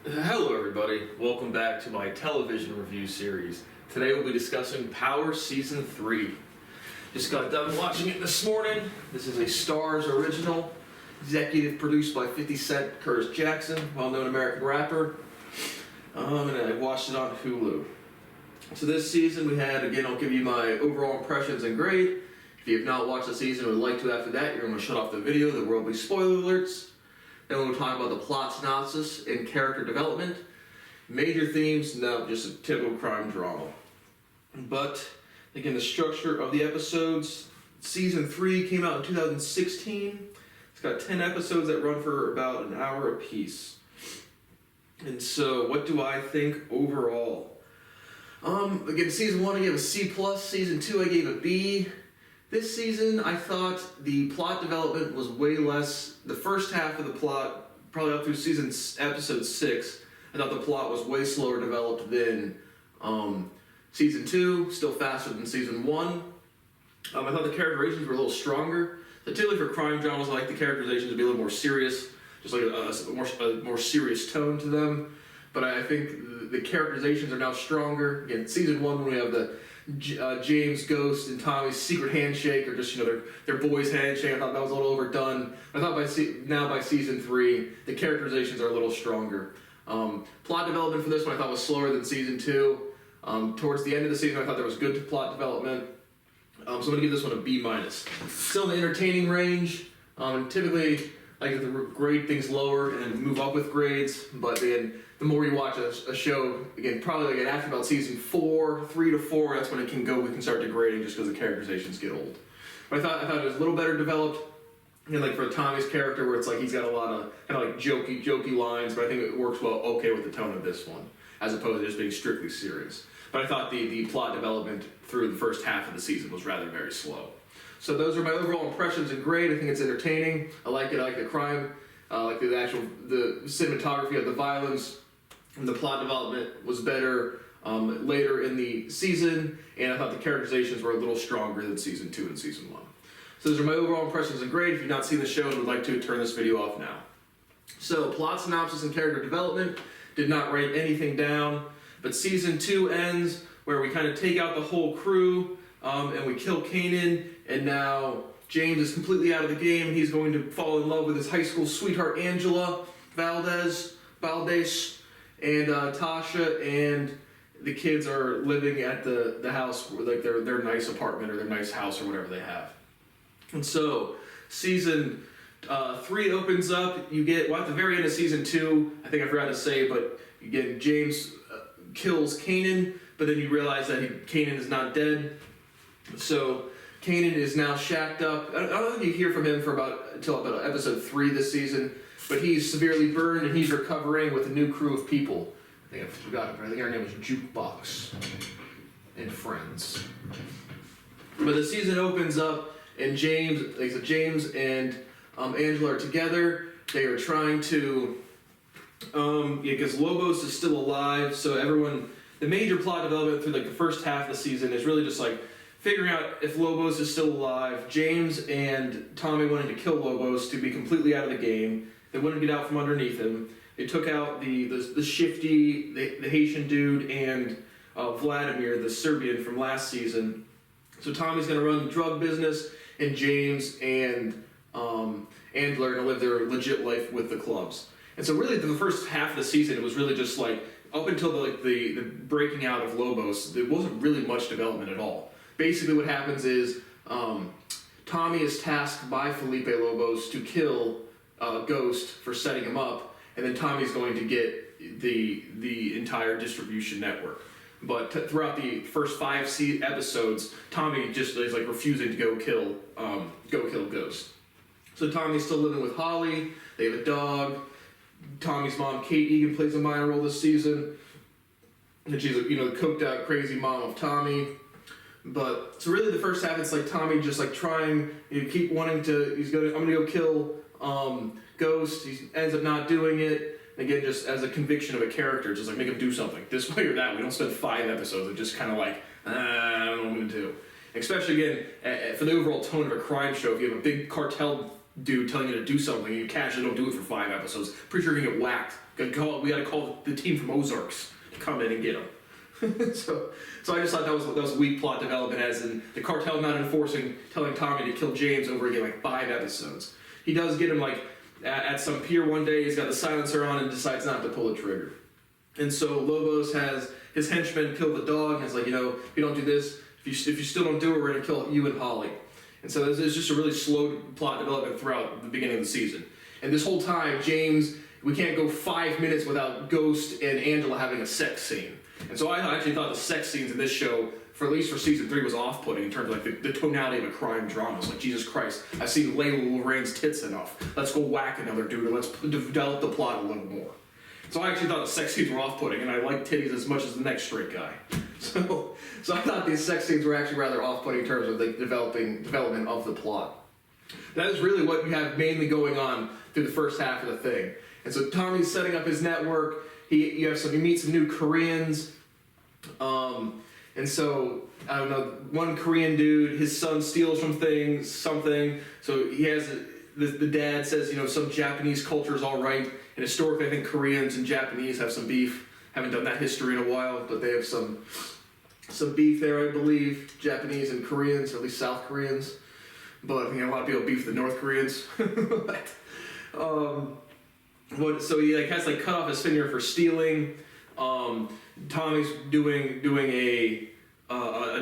Hello everybody, welcome back to my television review series. Today we'll be discussing Power Season 3. Just got done watching it this morning. This is a Starz original, executive produced by 50 Cent Curtis Jackson, well-known American rapper. And I watched it on Hulu. So this season we had, again, I'll give you my overall impressions and grade. If you have not watched the season and would like to after that, you're going to shut off the video. There will be spoiler alerts. Then we'll talk about the plot synopsis and character development. Major themes, no, just a typical crime drama. But, again, the structure of the episodes. Season 3 came out in 2016. It's got 10 episodes that run for about an hour apiece. And so, what do I think overall? Again, Season 1 I gave a C+, Season 2 I gave a B. This season, I thought the plot development was way less. The first half of the plot, probably up through episode 6, I thought the plot was way slower developed than Season 2, still faster than Season 1. I thought the characterizations were a little stronger. So typically for crime dramas, I like the characterizations to be a little more serious, just like a more serious tone to them. But I think the characterizations are now stronger. Again, Season 1, when we have the James, Ghost, and Tommy's secret handshake, or just their boys' handshake. I thought that was a little overdone. I thought by Season 3, the characterizations are a little stronger. Plot development for this one I thought was slower than Season 2. Towards the end of the season, I thought there was good plot development. So I'm going to give this one a B-. Still in the entertaining range. Typically, I like to grade things lower and then move up with grades. But again, the more you watch a show, again, probably after about Season 4, 3 to 4, that's when we can start degrading just because the characterizations get old. But I thought it was a little better developed. And like for Tommy's character, where it's like he's got a lot of kind of like jokey lines, but I think it works okay with the tone of this one, as opposed to just being strictly serious. But I thought the plot development through the first half of the season was rather very slow. So those are my overall impressions and grade. I think it's entertaining. I like it. I like the crime. I like the cinematography of the violence. And the plot development was better later in the season, and I thought the characterizations were a little stronger than Season 2 and Season 1. So those are my overall impressions and grade. If you've not seen the show and would like to, turn this video off now. So, plot synopsis and character development. Did not write anything down, but Season 2 ends where we kind of take out the whole crew, and we kill Kanan, and now James is completely out of the game, and he's going to fall in love with his high school sweetheart Angela Valdez, and Tasha and the kids are living at the house, like their nice apartment or their nice house or whatever they have. And so, Season 3 opens up. You get, at the very end of Season 2, I think I forgot to say, but you get James kills Kanan, but then you realize that Kanan is not dead. So, Kanan is now shacked up. I don't think you hear from him until about episode 3 this season. But he's severely burned, and he's recovering with a new crew of people. I think I forgot it, but I think her name was Jukebox and Friends. But the season opens up, and James and Angela are together. They are trying to, because Lobos is still alive, so the major plot development through the first half of the season is really just figuring out if Lobos is still alive. James and Tommy wanted to kill Lobos to be completely out of the game. They wouldn't get out from underneath him. They took out the shifty, the Haitian dude, and Vladimir, the Serbian from last season. So Tommy's going to run the drug business, and James and Angela are going to live their legit life with the clubs. And so really, the first half of the season, it was really just up until the breaking out of Lobos, there wasn't really much development at all. Basically what happens is Tommy is tasked by Felipe Lobos to kill Ghost for setting him up, and then Tommy's going to get the entire distribution network. But throughout the first 5 episodes, Tommy just is refusing to go kill Ghost. So Tommy's still living with Holly. They have a dog. Tommy's mom, Kate Egan, plays a minor role this season, and she's the coked out crazy mom of Tommy. But so really, the first half it's Tommy just trying, keep wanting to. I'm gonna go kill Ghost. He ends up not doing it. Again, just as a conviction of a character, just make him do something this way or that. We don't spend 5 episodes of just kind of I don't know what I'm gonna do. Especially again for the overall tone of a crime show. If you have a big cartel dude telling you to do something, you casually don't do it for 5 episodes. Pretty sure you're gonna get whacked We got to call the team from Ozarks to come in and get him. so I just thought that was weak plot development, as in the cartel not telling Tommy to kill James over again, like 5 episodes. He does get him like at some pier one day. He's got the silencer on and decides not to pull the trigger. And so Lobos has his henchmen kill the dog, and he's like, if you don't do this, if you still don't do it, we're gonna kill you and Holly. And so there's just a really slow plot development throughout the beginning of the season. And this whole time, James, we can't go 5 minutes without Ghost and Angela having a sex scene. And so I actually thought the sex scenes in this show, at least for season 3, was off-putting in terms of like the tonality of a crime drama. It's like, Jesus Christ, I've seen Layla Lorraine's tits enough. Let's go whack another dude, and let's develop the plot a little more. So I actually thought the sex scenes were off-putting, and I like titties as much as the next straight guy. So I thought these sex scenes were actually rather off-putting in terms of the development of the plot. That is really what you have mainly going on through the first half of the thing. And so Tommy's setting up his network. He meets some new Koreans. And so, I don't know, one Korean dude, his son steals from something. So he has, the dad says, some Japanese culture is all right. And historically, I think Koreans and Japanese have some beef. Haven't done that history in a while, but they have some beef there, I believe. Japanese and Koreans, or at least South Koreans. But a lot of people beef the North Koreans. So he has cut off his finger for stealing. Tommy's doing a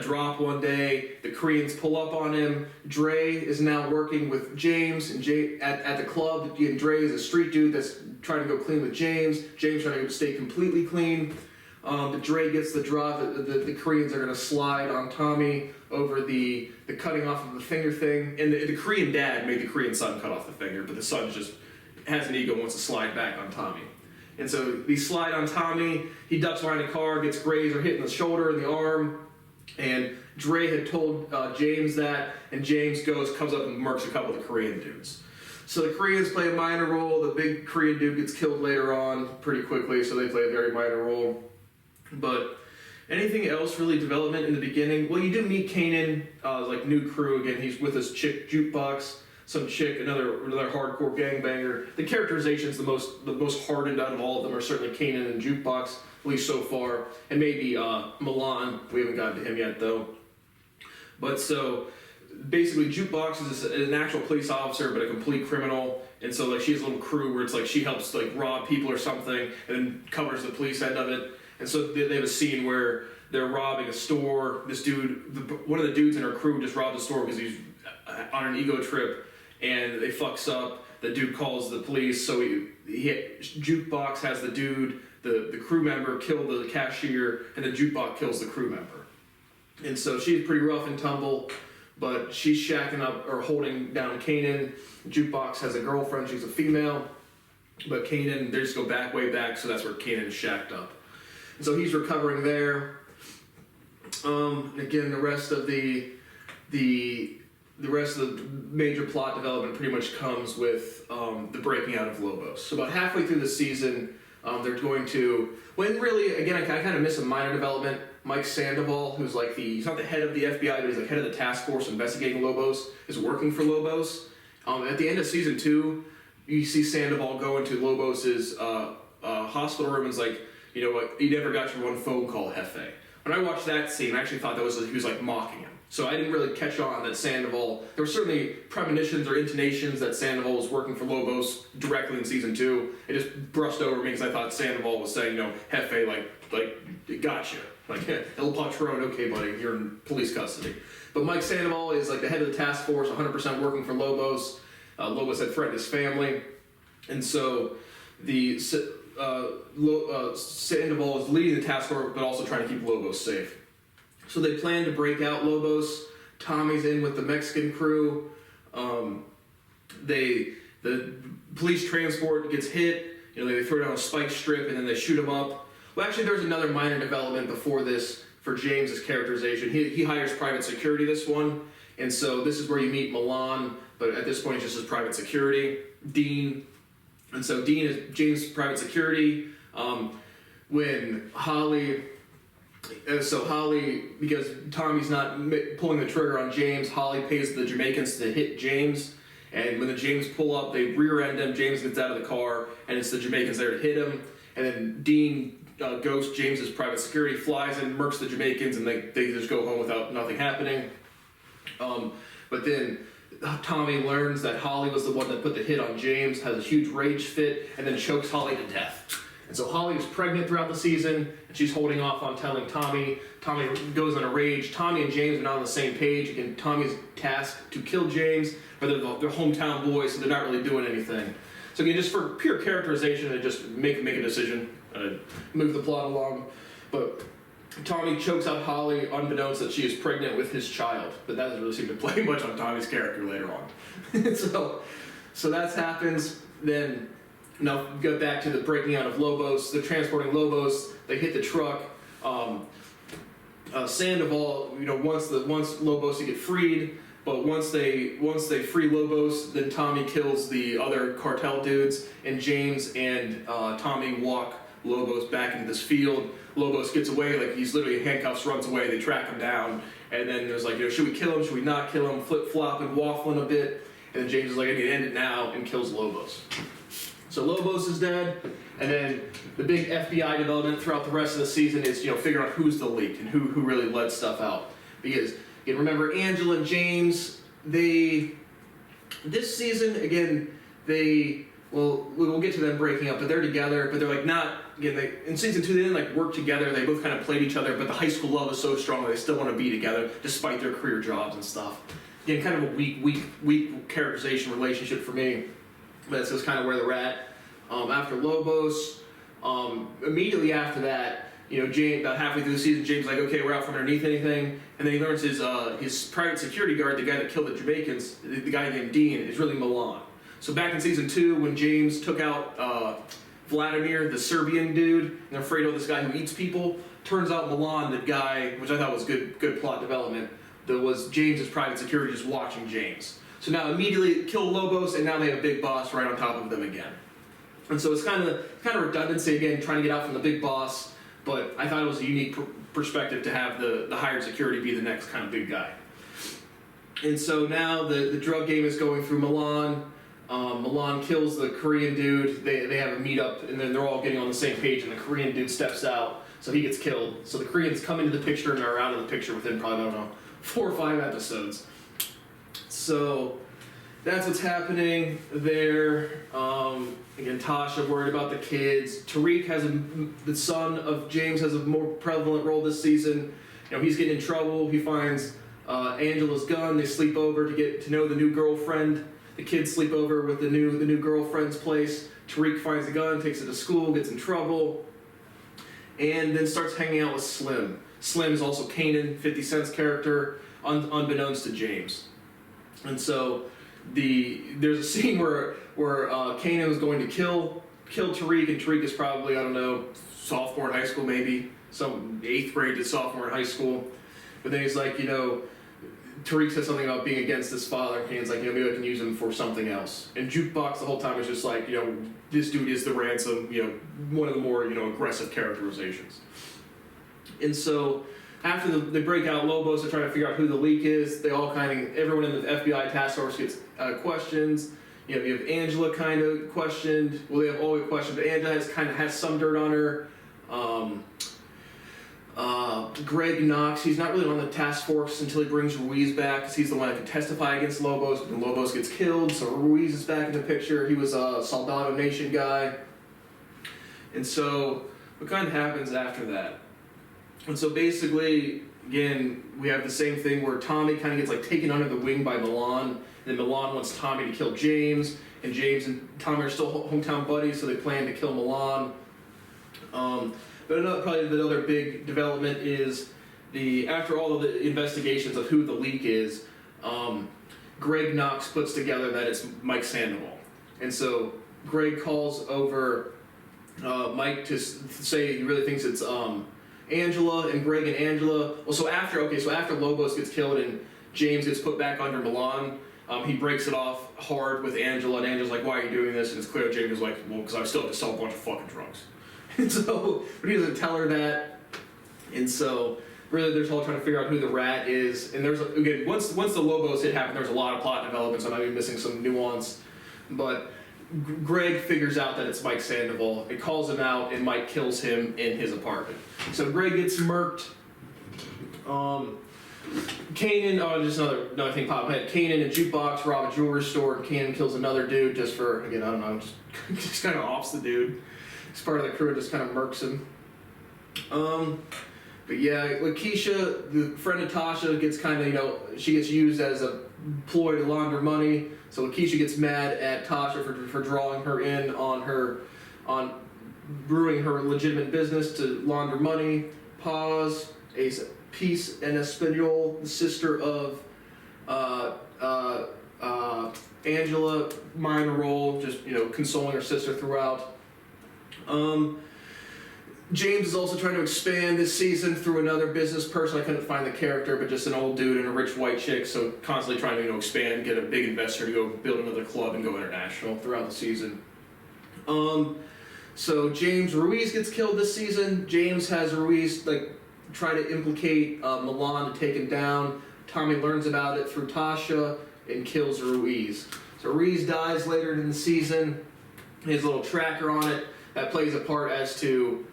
drop one day. The Koreans pull up on him. Dre is now working with James and at the club. And Dre is a street dude that's trying to go clean with James. James trying to stay completely clean. But Dre gets the drop. The Koreans are going to slide on Tommy over the cutting off of the finger thing. And the Korean dad made the Korean son cut off the finger, but the son just has an ego and wants to slide back on Tommy. And so they slide on Tommy. He ducks behind a car, gets grazed or hit in the shoulder and the arm. And Dre had told James that, and James comes up and murks a couple of the Korean dudes. So the Koreans play a minor role. The big Korean dude gets killed later on pretty quickly, so they play a very minor role. But anything else really development in the beginning? Well, you do meet Kanan, new crew again. He's with his chick Jukebox, some chick, another hardcore gangbanger. The characterization's the most hardened out of all of them are certainly Kanan and Jukebox, at least so far, and maybe Milan. We haven't gotten to him yet though. But so basically, Jukebox is an actual police officer, but a complete criminal. And so she has a little crew where it's she helps rob people or something, and then covers the police end of it. And so they have a scene where they're robbing a store. This dude, one of the dudes in her crew, just robbed the store because he's on an ego trip, and they fucks up. The dude calls the police, so Jukebox has the dude, the crew member, kill the cashier, and then Jukebox kills the crew member. And so she's pretty rough and tumble, but she's shacking up or holding down Kanan. Jukebox has a girlfriend, she's a female, but Kanan, they just go way back, so that's where Kanan is shacked up. And so he's recovering there. Again, the rest of the major plot development pretty much comes with the breaking out of Lobos. So about halfway through the season, they're going to, when really, again, I kind of miss a minor development. Mike Sandoval, who's he's not the head of the FBI, but he's head of the task force investigating Lobos, is working for Lobos. At the end of season 2, you see Sandoval go into Lobos's hospital room and is like, you know what, you never got your one phone call, Hefe. When I watched that scene, I actually thought he was mocking him. So I didn't really catch on that Sandoval, there were certainly premonitions or intonations that Sandoval was working for Lobos directly in season 2. It just brushed over me because I thought Sandoval was saying, Hefe, gotcha. El Patron, okay buddy, you're in police custody. But Mike Sandoval is the head of the task force, 100% working for Lobos. Lobos had threatened his family. And so Sandoval is leading the task force, but also trying to keep Lobos safe. So they plan to break out Lobos. Tommy's in with the Mexican crew. The police transport gets hit. They throw down a spike strip and then they shoot him up. Well, actually, there's another minor development before this for James's characterization. He hires private security this one, and so this is where you meet Milan, but at this point, it's just his private security. Dean. And so Dean is James' private security. When Holly, because Tommy's not pulling the trigger on James, Holly pays the Jamaicans to hit James, And when the James pull up, they rear-end him. James gets out of the car, and it's the Jamaicans there to hit him. And then Dean, Ghost, James's private security, flies in, murks the Jamaicans, and they just go home without nothing happening. But then Tommy learns that Holly was the one that put the hit on James, has a huge rage fit, and then chokes Holly to death. And so Holly is pregnant throughout the season, and she's holding off on telling Tommy. Tommy goes in a rage. Tommy and James are not on the same page. Again, Tommy's tasked to kill James, but they're hometown boys, so they're not really doing anything. So again, just for pure characterization, and just make a decision, move the plot along. But Tommy chokes out Holly, unbeknownst that she is pregnant with his child. But that doesn't really seem to play much on Tommy's character later on. so that happens. Then, now go back to the breaking out of Lobos. They're transporting Lobos. They hit the truck. Sandoval, wants Lobos to get freed. But once they free Lobos, then Tommy kills the other cartel dudes, and James and Tommy walk Lobos back into this field. Lobos gets away, like he's literally in handcuffs, runs away. They track him down, and then there's like, should we kill him? Should we not kill him? Flip-flopping, waffling a bit, and then James is like, I need to end it now, and kills Lobos. So Lobos is dead, and then the big FBI development throughout the rest of the season is figuring out who's the leak and who really led stuff out. Because again, remember Angela and James, this season again we'll get to them breaking up, but they're together, but they're like not, again, in season 2 they didn't like work together, they both kind of played each other, but the high school love is so strong that they still want to be together despite their career jobs and stuff. Again, kind of a weak characterization relationship for me, but that's just kind of where they're at. After Lobos, immediately after that, James, about halfway through the season, James is like, okay, we're out from underneath anything, and then he learns his private security guard, the guy that killed the Jamaicans, the guy named Dean, is really Milan. So back in season 2, when James took out Vladimir, the Serbian dude, and Fredo, this guy who eats people, turns out Milan, the guy, which I thought was good plot development, that was James's private security just watching James. So now immediately kill Lobos, and now they have a big boss right on top of them again. And so it's kind of redundancy again, trying to get out from the big boss, but I thought it was a unique perspective to have the hired security be the next kind of big guy. And so now the drug game is going through Milan. Milan kills the Korean dude. They have a meetup, and then they're all getting on the same page, and the Korean dude steps out, so he gets killed. So the Koreans come into the picture and are out of the picture within probably, 4 or 5 episodes. So that's what's happening there. Again, Tasha worried about the kids. Tariq the son of James has a more prevalent role this season. He's getting in trouble. He finds Angela's gun. They sleep over to get to know the new girlfriend. The kids sleep over with the new girlfriend's place. Tariq finds the gun, takes it to school, gets in trouble, and then starts hanging out with Slim. Slim is also Kanan, 50 Cent's character, unbeknownst to James. And so there's a scene where Kanan was going to kill Tariq, and Tariq is probably, sophomore in high school maybe, some 8th grade to sophomore in high school. But then he's like, Tariq says something about being against his father, and Kanan's like, maybe I can use him for something else. And Jukebox the whole time is just like, this dude is the ransom, one of the more, aggressive characterizations. And so after they break out Lobos, they're trying to figure out who the leak is. They all everyone in the FBI task force gets questions. You have Angela kind of questioned. Well, they have all the questions, but Angela has some dirt on her. Greg Knox, he's not really on the task force until he brings Ruiz back, because he's the one that can testify against Lobos, but then Lobos gets killed, so Ruiz is back in the picture. He was a Soldado Nation guy. And so what kind of happens after that? And so basically, again, we have the same thing where Tommy kind of gets taken under the wing by Milan, and then Milan wants Tommy to kill James, and James and Tommy are still hometown buddies, so they plan to kill Milan. But probably the other big development is after all of the investigations of who the leak is, Greg Knox puts together that it's Mike Sandoval. And so Greg calls over Mike to say he really thinks it's Angela, and Greg and Angela. Well, so after Lobos gets killed and James gets put back under Milan, he breaks it off hard with Angela, and Angela's like, why are you doing this? And it's clear James is like, well, because I still have to sell a bunch of fucking drugs. And so, but he doesn't tell her that. And so really they're all trying to figure out who the rat is. And there's again once the Lobos hit happened, there's a lot of plot development, so I might be missing some nuance. But Greg figures out that it's Mike Sandoval. It calls him out, and Mike kills him in his apartment. So Greg gets murked. Kanan, just another thing popped in my head. Kanan and Jukebox rob a jewelry store, and Kanan kills another dude just for, again, I don't know, just kind of offs the dude. He's part of the crew and just kind of murks him. But yeah, Lakeisha, the friend of Tasha, gets kind of, she gets used as a ploy to launder money. So Lakeisha gets mad at Tasha for drawing her in on brewing her legitimate business to launder money. Paz, a Peace en Espanol, the sister of Angela, minor role, just consoling her sister throughout. James is also trying to expand this season through another business person. I couldn't find the character, but just an old dude and a rich white chick. So constantly trying to expand, get a big investor to go build another club and go international throughout the season. So James Ruiz gets killed this season. James has Ruiz try to implicate Milan to take him down. Tommy learns about it through Tasha and kills Ruiz. So Ruiz dies later in the season. His little tracker on it that plays a part as to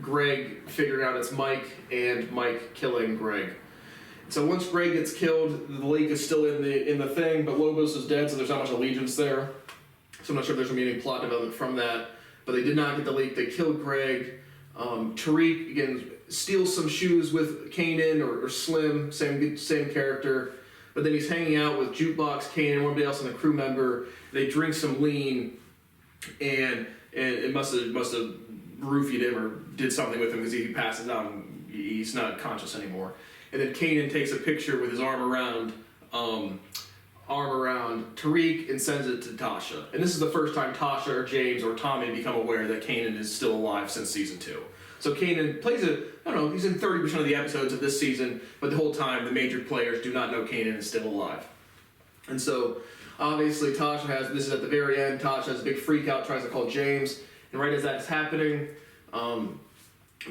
Greg figuring out it's Mike and Mike killing Greg. So once Greg gets killed, the leak is still in the thing, but Lobos is dead, so there's not much allegiance there. So I'm not sure if there's going to be any plot development from that. But they did not get the leak. They killed Greg. Tariq, again, steals some shoes with Kanan or Slim, same character. But then he's hanging out with Jukebox, Kanan, and one else and a crew member. They drink some lean, and it must have roofied him or did something with him because he passes out and he's not conscious anymore. And then Kanan takes a picture with his arm around Tariq and sends it to Tasha. And this is the first time Tasha or James or Tommy become aware that Kanan is still alive since season 2. So Kanan plays he's in 30% of the episodes of this season, but the whole time the major players do not know Kanan is still alive. And so obviously this is at the very end, Tasha has a big freak out, tries to call James, and right as that's happening,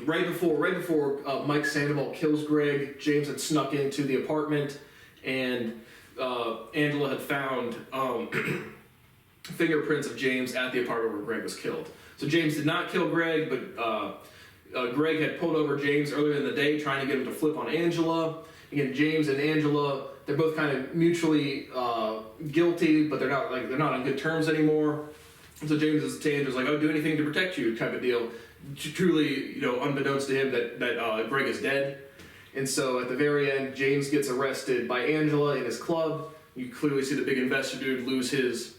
right before Mike Sandoval kills Greg, James had snuck into the apartment, and Angela had found fingerprints of James at the apartment where Greg was killed. So James did not kill Greg, but Greg had pulled over James earlier in the day trying to get him to flip on Angela. Again, James and Angela, they're both kind of mutually guilty, but they're not on good terms anymore. And so James is to Angela's like, "Oh, do anything to protect you," type of deal. Truly, unbeknownst to him that Greg is dead. And so at the very end, James gets arrested by Angela in his club. You clearly see the big investor dude lose his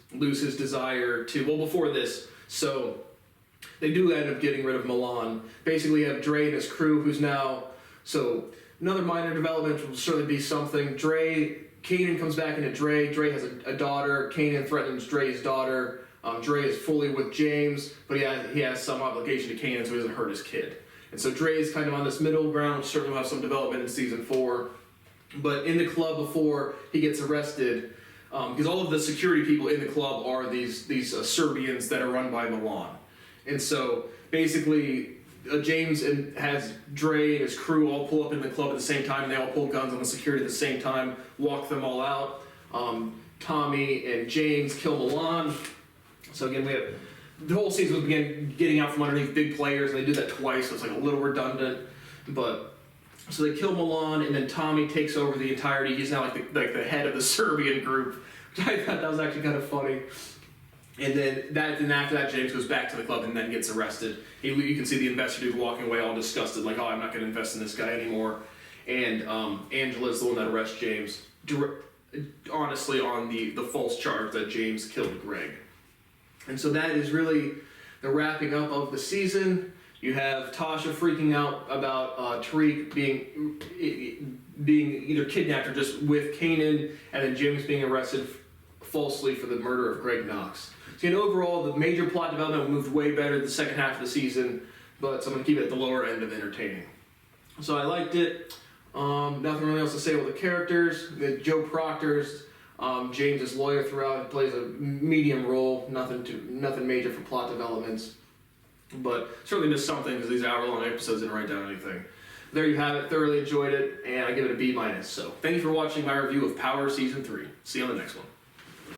desire to. Well, before this, so they do end up getting rid of Milan. Basically, you have Dre and his crew, who's now. So another minor development will certainly be something. Kanan comes back into Dre. Dre has a daughter. Kanan threatens Dre's daughter. Dre is fully with James, but he has some obligation to Kanan, so he doesn't hurt his kid. And so Dre is kind of on this middle ground, which certainly will have some development in season 4. But in the club before he gets arrested, because all of the security people in the club are these Serbians that are run by Milan. And so basically James has Dre and his crew all pull up in the club at the same time, and they all pull guns on the security at the same time, walk them all out. Tommy and James kill Milan. So again, we have the whole season was getting out from underneath big players, and they did that twice, so it's a little redundant. But so they kill Milan, and then Tommy takes over the entirety. He's now like the head of the Serbian group, which I thought that was actually kind of funny. And then after that, James goes back to the club and then gets arrested. You can see the investor dude walking away all disgusted, like, "Oh, I'm not going to invest in this guy anymore." And Angela's the one that arrests James, honestly, on the false charge that James killed Greg. And so that is really the wrapping up of the season. You have Tasha freaking out about Tariq being either kidnapped or just with Kanan, and then James being arrested falsely for the murder of Greg Knox. So overall, the major plot development moved way better the second half of the season, so I'm going to keep it at the lower end of entertaining. So I liked it. Nothing really else to say about the characters. Joe Proctor's James's lawyer throughout. He plays a medium role. Nothing major for plot developments, but certainly missed something because these hour-long episodes didn't write down anything. there you have it. Thoroughly enjoyed it, and I give it a B-. So thank you for watching my review of Power Season 3. See you on the next one.